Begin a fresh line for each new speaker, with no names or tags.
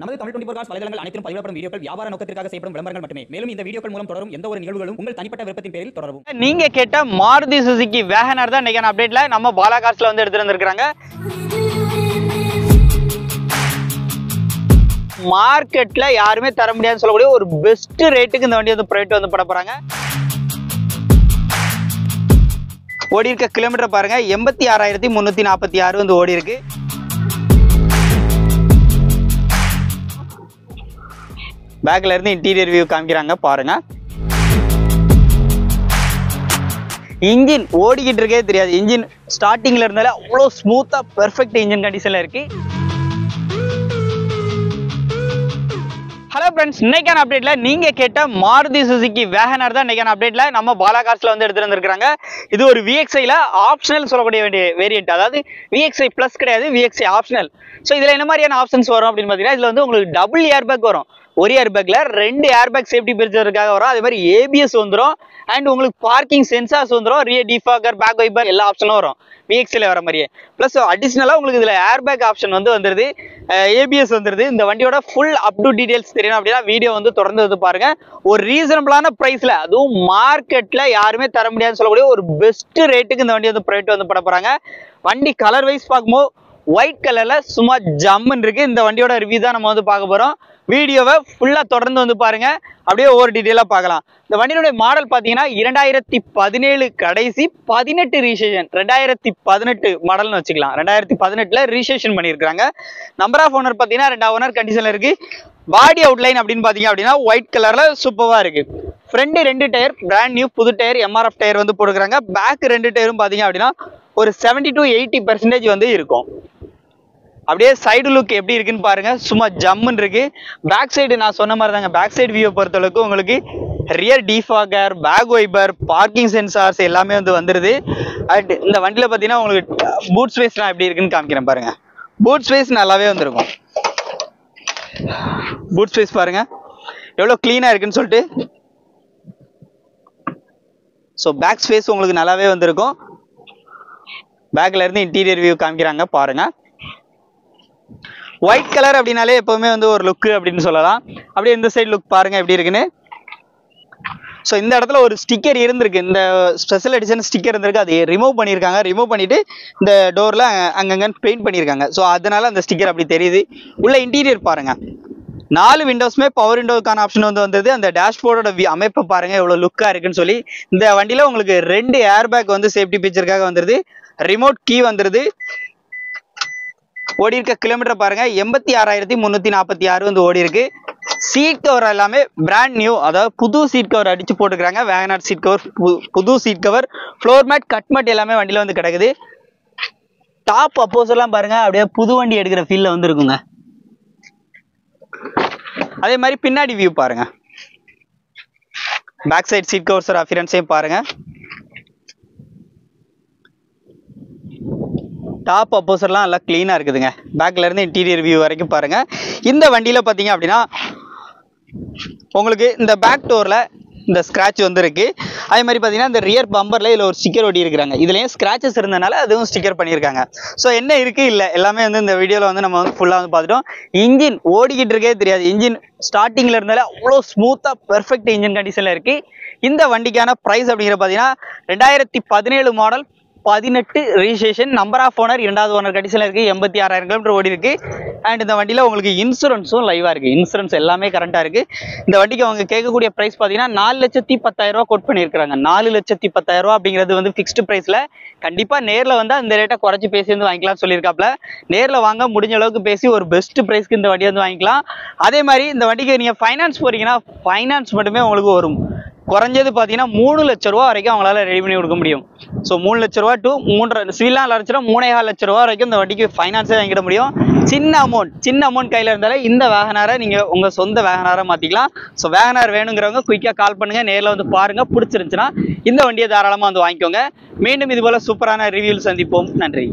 நமது தமிழ் 24 காஸ் வலைதளங்கள் அனைத்தும் பதிவிடப்படும் வீடியோக்கள் வியாபார நோக்கத்திற்காக செய்யப்படும் விளம்பரங்கள் மட்டுமே. மேலும் இந்த வீடியோக்கள் மூலம் தொடரும் எந்த ஒரு நிகழ்வுகளும் உங்கள் தனிப்பட்ட விருப்பத்தின் பேரில் தொடரவும்.
நீங்க கேட்ட மாருதி சுசுகி வேகனர் தான் இன்னைக்கான அப்டேட்ல நம்ம பாலா கார்ஸ்ல வந்து எடுத்துட்டு வந்திருக்காங்க. மார்க்கெட்ல யாருமே தர முடியாதுன்னு சொல்லக்கூடிய ஒரு பெஸ்ட் ரேட்டுக்கு இந்த வண்டி வந்து ப்ரைவேட் வந்து பட போறாங்க. ஓடி இருக்க கிலோமீட்டர் பாருங்க 86,346 வந்து ஓடி இருக்கு. பேக்ல இருந்து இன்டீரியர் வியூ காமிக்கிறாங்க பாருங்க. இன்ஜின் ஓடிக்கிட்டு இருக்கே தெரியாது. இன்ஜின் ஸ்டார்டிங்ல இருந்தாலே அவ்வளோ ஸ்மூத்தா பெர்ஃபெக்ட் இன்ஜின் கண்டிஷன்ல இருக்கு. ஹலோ ஃப்ரெண்ட்ஸ், இன்னைக்கான அப்டேட்ல நீங்க கேட்ட மாருதி சுசுகி வேகனர் தான் இன்னைக்கான அப்டேட்ல நம்ம பாலா கார்ஸ்ல வந்து எடுத்துட்டு வந்திருக்காங்க. இது ஒரு VXI-ல ஆப்ஷனல் சொல்லக்கூடிய வேரியன்ட், அதாவது VXI பிளஸ் கிடையாது, VXI ஆப்ஷனல். ஸோ இதுல என்ன மாதிரியான ஆப்ஷன்ஸ் வரும் அப்படின்னு பாத்தீங்கன்னா, இதுல வந்து உங்களுக்கு டபுள் ஏர் பேக் வரும். ஒரு ஏர் பேக்ல 2 ஏர் பேக் சேஃப்டி பெருக்கிறதுக்காக வரும். அதே மாதிரி ABS வந்துடும். அண்ட் உங்களுக்கு பார்க்கிங் சென்சார்ஸ் வந்துடும். ரியர் டிஃபாகர், பேக் வைப்பர் எல்லா ஆப்ஷனும் வரும் VXI-ல வர மாதிரியே. பிளஸ் அடிஷனலா உங்களுக்கு இதுல ஏர் பேக் ஆப்ஷன் வந்து வந்துருது, ABS வந்துருது. இந்த வண்டியோட ஃபுல் அப் டு டீடைல்ஸ் தெரியணும் அப்படின்னா வீடியோ வந்து தொடர்ந்து வந்து பாருங்க. ஒரு ரீசனபிளான பிரைஸ்ல, அதுவும் மார்க்கெட்ல யாருமே தர முடியாதுன்னு சொல்லக்கூடிய ஒரு பெஸ்ட் ரேட்டுக்கு இந்த வண்டி வந்து ப்ரைவேட் வந்து பட போறாங்க. வண்டி கலர் வைஸ் பார்க்கும்போது ஒயிட் கலர்ல சும்மா ஜம்முன்னு இருக்கு. இந்த வண்டியோட ரிவ்யூ தான் நம்ம வந்து பார்க்க போறோம். வீடியோவை ஃபுல்லா தொடர்ந்து வந்து பாருங்க, அப்படியே ஒவ்வொரு டீடைலா பார்க்கலாம். இந்த வண்டியோட மாடல் பாத்தீங்கன்னா 2017 கடைசி 18 ரீசேஷன், 2018 மாடல்னு வச்சுக்கலாம். 2018ல ரீசேஷன் பண்ணியிருக்காங்க. நம்பர் ஆஃப் ஓனர் பாத்தீங்கன்னா 2 ஓனர் கண்டிஷன்ல இருக்கு. பாடி அவுட்லைன் அப்படின்னு பாத்தீங்க அப்படின்னா ஒயிட் கலர்ல சூப்பரா இருக்கு. ஃப்ரண்ட் 2 டயர் பிராண்ட் நியூ புது டயர் MRF டயர் வந்து போட்டுக்கிறாங்க. பேக் 2 டயரும் பாத்தீங்க அப்படின்னா ஒரு 70 to 80% வந்து இருக்கும். அப்படியே சைடு லுக் எப்படி இருக்குன்னு பாருங்க, சும்மா ஜம்முன்னு இருக்கு. பேக் சைடு நான் சொன்ன மாதிரி தாங்க, பேக் சைடு வியூ பொறுத்தளவுக்கு உங்களுக்கு rear defogger, back wiper, parking sensors எல்லாமே வந்து வந்துருது. அண்ட் இந்த வண்டியில பாத்தீங்கன்னா உங்களுக்கு பூட் ஸ்பேஸ்லாம் எப்படி இருக்குன்னு காமிக்கிறேன் பாருங்க. பூட் ஸ்பேஸ் நல்லாவே வந்துருக்கும். பூட் ஸ்பேஸ் பாருங்க எவ்வளவு கிளீனா இருக்குன்னு சொல்லிட்டு. ஸோ பேக் ஸ்பேஸ் உங்களுக்கு நல்லாவே வந்திருக்கும். பேக்ல இருந்து இன்டீரியர் வியூ காமிக்கிறாங்க பாருங்க. ஒயிட் கலர் அப்படின்னாலே எப்பவுமே வந்து ஒரு லுக் அப்படின்னு சொல்லலாம். அப்படியே இந்த சைடு லுக் பாருங்க எப்படி இருக்குன்னு. ஸோ இந்த இடத்துல ஒரு ஸ்டிக்கர் இருந்திருக்கு, இந்த ஸ்பெஷல் எடிஷன் ஸ்டிக்கர் இருந்திருக்கு, அதை ரிமூவ் பண்ணியிருக்காங்க. ரிமூவ் பண்ணிட்டு இந்த டோர்ல அங்கங்க பெயிண்ட் பண்ணியிருக்காங்க. ஸோ அதனால அந்த ஸ்டிக்கர் அப்படி தெரியுது. உள்ள இன்டீரியர் பாருங்க, 4 விண்டோஸ்மே பவர் விண்டோக்கான ஆப்ஷன் வந்து வந்தது. அந்த டேஷ்போர்டோட அமைப்பை பாருங்க எவ்வளவு லுக்கா இருக்குன்னு சொல்லி. இந்த வண்டியில உங்களுக்கு 2 ஏர் பேக் வந்து சேஃப்டி ஃபீச்சருக்காக வந்துருது. ரிமோட் கீ வந்துருது. ஓடி இருக்க கிலோமீட்டர் பாருங்க 86,346 வந்து ஓடி இருக்கு. சீட் கவர் எல்லாமே பிராண்ட் நியூ, அதாவது புது சீட் கவர் அடிச்சு போட்டுக்கிறாங்க. வேகனார் சீட் கவர், புது seat cover, floor mat, cut mat எல்லாமே வண்டியில வந்து கிடக்குது. டாப் அப்போஸ் எல்லாம் பாருங்க அப்படியே புது வண்டி எடுக்கிற ஃபீல்ல வந்து இருக்குங்க. அதே மாதிரி பின்னாடி வியூ பாருங்க, பேக் சைடு சீட் கவர்ஸ் அஃபியரன்ஸையும் பாருங்க. டாப் அப்போசர்லாம் நல்லா கிளீனா இருக்குதுங்க. பேக்ல இருந்து இன்டீரியர் வியூ வரைக்கும் பாருங்க. இந்த வண்டியில பாத்தீங்க அப்படின்னா உங்களுக்கு இந்த பேக் டோர்ல இந்த ஸ்கிராட்ச் வந்து இருக்கு. அதே மாதிரி பாத்தீங்கன்னா இந்த ரியர் பம்பர்ல இதுல ஒரு ஸ்டிக்கர் ஒட்டி இருக்கிறாங்க. இதுலயும் ஸ்கிராச்சஸ் இருந்தனால அதுவும் ஸ்டிக்கர் பண்ணியிருக்காங்க. ஸோ என்ன இருக்கு இல்ல எல்லாமே வந்து இந்த வீடியோல வந்து நம்ம வந்து ஃபுல்லா வந்து பார்த்துட்டோம். இன்ஜின் ஓடிக்கிட்டு இருக்கே தெரியாது. இன்ஜின் ஸ்டார்டிங்ல இருந்தாலே அவ்வளோ ஸ்மூத்தா பெர்ஃபெக்ட் இன்ஜின் கண்டிஷன்ல இருக்கு. இந்த வண்டிக்கான பிரைஸ் அப்படிங்கிற பாத்தீங்கன்னா 2017 model, 18 registration, number of owner 2வது ஓனர் கண்டிஷன்ல இருக்கு. 86,000 கிலோமீட்டர் ஓடி இருக்கு. அண்ட் இந்த வண்டியில உங்களுக்கு இன்சூரன்ஸும் லைவா இருக்கு. இன்சூரன்ஸ் எல்லாமே கரண்டா இருக்கு. இந்த வண்டிக்கு அவங்க கேட்கக்கூடிய பிரைஸ் பாத்தீங்கன்னா 4,10,000 கோட் பண்ணிருக்காங்க. 4,10,000 அப்படிங்கிறது வந்து பிக்ஸ்டு பிரைஸ்ல. கண்டிப்பா நேர்ல வந்து அந்த ரேட்டை குறைச்சு பேசி வந்து வாங்கிக்கலாம் சொல்லியிருக்காப்ல. நேர்ல வாங்க முடிஞ்ச அளவுக்கு பேசி ஒரு பெஸ்ட் பிரைஸ்க்கு இந்த வண்டி வந்து வாங்கிக்கலாம். அதே மாதிரி இந்த வண்டிக்கு நீங்க ஃபைனான்ஸ் போறீங்கன்னா ஃபைனான்ஸ் மட்டுமே உங்களுக்கு வரும். குறைஞ்சது பாத்தீங்கன்னா 3 லட்ச ரூபா வரைக்கும் அவங்களால ரெடி பண்ணி கொடுக்க முடியும். ஸோ 3 லட்ச ரூபா டு 3.5 சிவிலாம் 3.5 லட்ச ரூபா வரைக்கும் இந்த வண்டிக்கு ஃபைனான்ஸே வாங்கிட முடியும். சின்ன அமௌண்ட் கையில இருந்தாலே இந்த வேகனாரை நீங்க உங்க சொந்த வேகனாரை மாத்திக்கலாம். ஸோ வேகனார் வேணுங்கிறவங்க குயிக்கா கால் பண்ணுங்க, நேரில் வந்து பாருங்க. பிடிச்சிருந்துச்சுன்னா இந்த வண்டியை தாராளமா வந்து வாங்கிக்கோங்க. மீண்டும் இது போல சூப்பரான ரிவ்யூவில் சந்திப்போம். நன்றி.